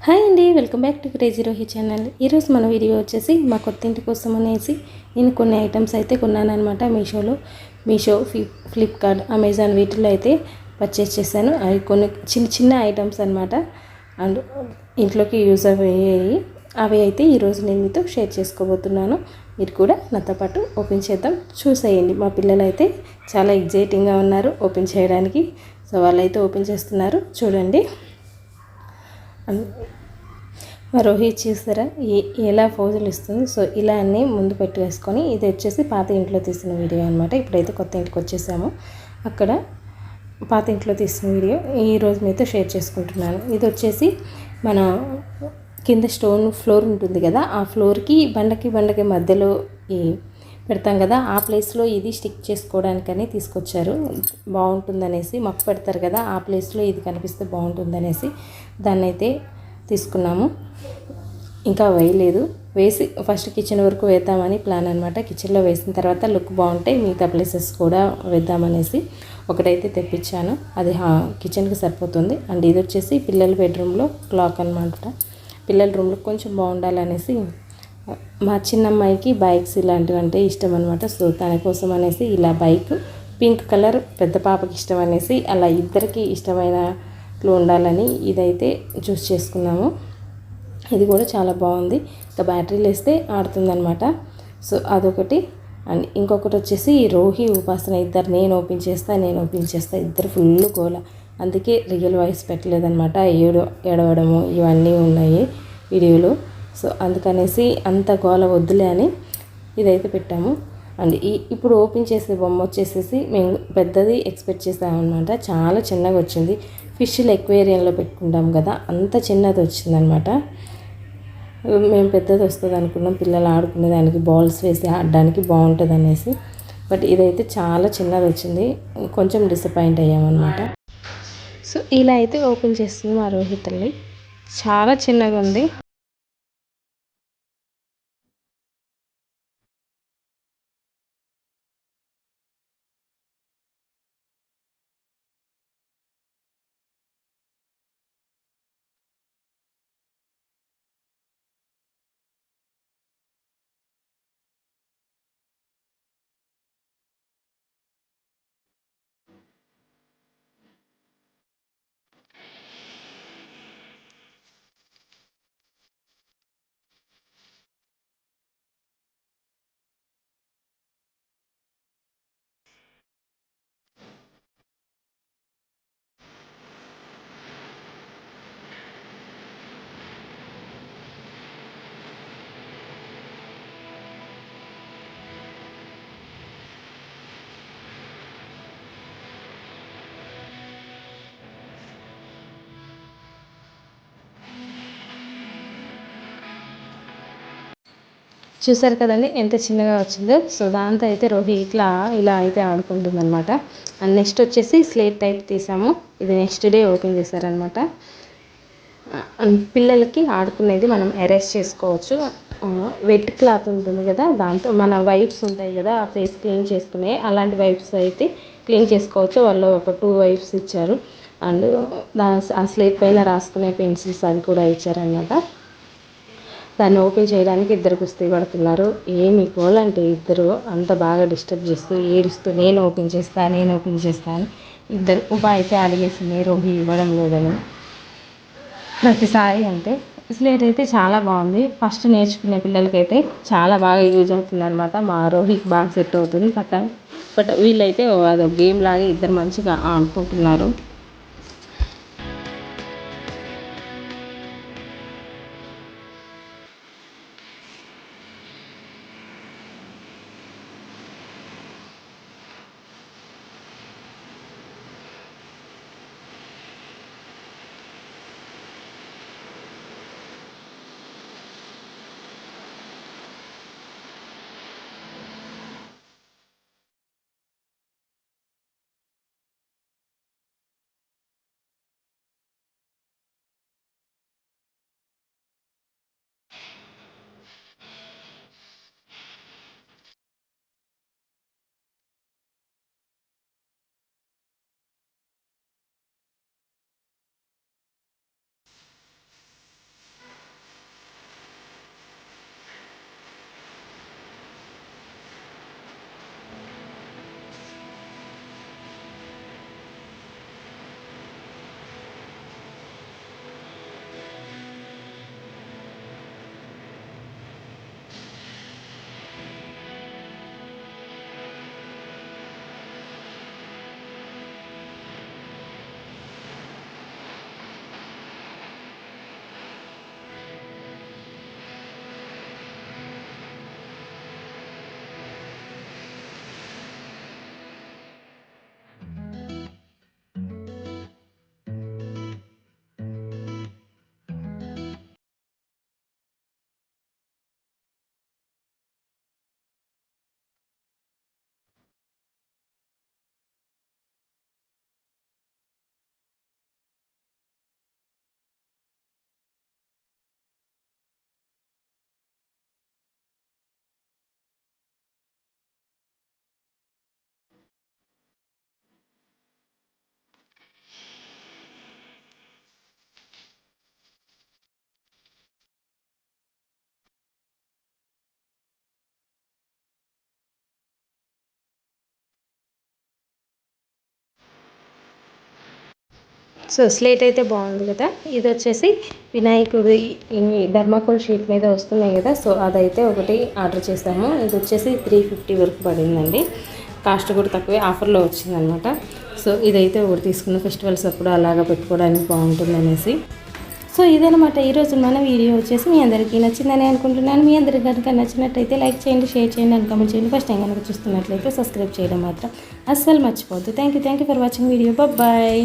Hi అండి, welcome back to crazy Rohi channel. ఈరోజు మన వీడియో వచ్చేసి మా కొత్త ఇంటి కోసం అనేసి నేను కొన్ని ఐటమ్స్ అయితే కొన్నాను అనమాట. మీషో, ఫ్లిప్కార్ట్, అమెజాన్ వీటిలో అయితే పర్చేస్ చేశాను. అవి కొన్ని చిన్న చిన్న ఐటమ్స్ అనమాట. అండ్ ఇంట్లోకి యూజ్ అయ్యాయి. అవి అయితే ఈరోజు నేను మీతో షేర్ చేసుకోబోతున్నాను. మీరు కూడా నాతో పాటు ఓపెన్ చేద్దాం, చూసేయండి. మా పిల్లలు అయితే చాలా ఎగ్జైటింగ్గా ఉన్నారు ఓపెన్ చేయడానికి. సో వాళ్ళైతే ఓపెన్ చేస్తున్నారు, చూడండి. మా రోహిత్ చూసారా ఎలా ఫోజులు ఇస్తుంది. సో ఇలా అన్నీ ముందు పెట్టి వేసుకొని, ఇది వచ్చేసి పాత ఇంట్లో తీసిన వీడియో అనమాట. ఇప్పుడైతే కొత్త ఇంటికి వచ్చేసాము. అక్కడ పాత ఇంట్లో తీసిన వీడియో ఈరోజు మీతో షేర్ చేసుకుంటున్నాను. ఇది వచ్చేసి మన కింద స్టోన్ ఫ్లోర్ ఉంటుంది కదా, ఆ ఫ్లోర్కి బండకి మధ్యలో ఈ పెడతాం కదా, ఆ ప్లేస్లో ఇది స్టిక్ చేసుకోవడానికని తీసుకొచ్చారు. బాగుంటుందనేసి మొక్క పెడతారు కదా, ఆ ప్లేస్లో ఇది కనిపిస్తే బాగుంటుందనేసి దాన్ని అయితే తీసుకున్నాము. ఇంకా వేయలేదు, వేసి ఫస్ట్ కిచెన్ వరకు వేద్దామని ప్లాన్ అనమాట. కిచెన్లో వేసిన తర్వాత లుక్ బాగుంటే మిగతా ప్లేసెస్ కూడా వేద్దామనేసి ఒకటైతే తెప్పించాను. అది కిచెన్కి సరిపోతుంది. అండ్ ఇది వచ్చేసి పిల్లల బెడ్రూమ్లో క్లాక్ అనమాట. పిల్లల రూమ్లో కొంచెం బాగుండాలనేసి, మా చిన్నమ్మాయికి బైక్స్ ఇలాంటివి అంటే ఇష్టం అనమాట. సో తన కోసం అనేసి ఇలా బైక్ పింక్ కలర్, పెద్ద పాపకి ఇష్టం అనేసి అలా ఇద్దరికి ఇష్టమైనట్లు ఉండాలని ఇదైతే చూస్ చేసుకున్నాము. ఇది కూడా చాలా బాగుంది. ఇంకా బ్యాటరీలు వేస్తే ఆడుతుందనమాట. సో అదొకటి. అండ్ ఇంకొకటి వచ్చేసి రోహి, ఉపాసన ఇద్దరు నేను ఓపెన్ చేస్తా ఇద్దరు ఫుల్ గోల. అందుకే రియల్ వాయిస్ పెట్టలేదనమాట. ఏడవడము ఇవన్నీ ఉన్నాయి వీడియోలో. సో అందుకనేసి అంత గోల వద్దులే అని ఇదైతే పెట్టాము. అండ్ ఇప్పుడు ఓపెన్ చేసే బొమ్మ వచ్చేసేసి మేము పెద్దది ఎక్స్పెక్ట్ చేసామన్నమాట. చాలా చిన్నగా వచ్చింది. ఫిష్లు ఎక్వేరియంలో పెట్టుకుంటాం కదా, అంత చిన్నది వచ్చిందనమాట. మేము పెద్దది వస్తుంది అనుకున్నాం, పిల్లలు ఆడుకునే దానికి బాల్స్ వేసి ఆడడానికి బాగుంటుంది అనేసి. బట్ ఇదైతే చాలా చిన్నది వచ్చింది. కొంచెం డిసప్పాయింట్ అయ్యామన్నమాట. సో ఇలా అయితే ఓపెన్ చేస్తుంది మా రోహితల్ని. చాలా చిన్నగా ఉంది. చూసారు కదండి ఎంత చిన్నగా వచ్చిందో. సో దాంతో అయితే రోహి ఇలా అయితే ఆడుకుంటుంది అనమాట. అండ్ నెక్స్ట్ వచ్చేసి స్లేట్ టైప్ తీసాము. ఇది నెక్స్ట్ డే ఓపెన్ చేశారనమాట. పిల్లలకి ఆడుకునేది మనం ఎరేస్ చేసుకోవచ్చు. వెట్ క్లాత్ ఉంటుంది కదా, దాంతో మన వైప్స్ ఉంటాయి కదా, ఆ ఫేస్ క్లీన్ చేసుకునే అలాంటి వైప్స్ అయితే క్లీన్ చేసుకోవచ్చు. వాళ్ళు ఒక 2 వైప్స్ ఇచ్చారు. అండ్ ఆ స్లేట్ పైన రాసుకునే పెన్సిల్స్ అవి కూడా ఇచ్చారనమాట. దాన్ని ఓపెన్ చేయడానికి ఇద్దరు కుస్తీ పడుతున్నారు. ఏమి గోలంటే ఇద్దరు అంత బాగా డిస్టర్బ్ చేస్తూ ఏడుస్తూ నేను ఓపెన్ చేస్తా అని ఇద్దరు. అయితే అడిగేసింది రోహి ఇవ్వడం లేదని ప్రతిసారి. అంటే స్లేట్ అయితే చాలా బాగుంది. ఫస్ట్ నేర్చుకునే పిల్లలకైతే చాలా బాగా యూజ్ అవుతుంది అనమాట. మా రోహికి బాగా సెట్ అవుతుంది. బట్ వీళ్ళైతే అదొక గేమ్ లాగా ఇద్దరు మంచిగా ఆడుకుంటున్నారు. సో స్లేట్ అయితే బాగుంది కదా. ఇది వచ్చేసి వినాయకుడి ఈ ధర్మాకోల్ షీట్ మీద వస్తున్నాయి కదా, సో అదైతే ఒకటి ఆర్డర్ చేసాము. ఇది వచ్చేసి 350 వరకు పడిందండి. కాస్ట్ కూడా తక్కువే, ఆఫర్లో వచ్చిందనమాట. సో ఇదైతే ఒకటి తీసుకున్న ఫెస్టివల్స్ అప్పుడు అలాగా పెట్టుకోవడానికి బాగుంటుంది అనేసి. సో ఇదనమాట ఈరోజు మన వీడియో వచ్చేసి మీ అందరికీ నచ్చిందని అనుకుంటున్నాను. మీ అందరికి కనుక నచ్చినట్టయితే లైక్ చేయండి, షేర్ చేయండి అండ్ కామెంట్ చేయండి. ఫస్ట్ టైం కనుక చూస్తున్నట్లయితే సబ్స్క్రైబ్ చేయడం మాత్రం అస్సలు మర్చిపోవద్దు. Thank you for watching video. Bye.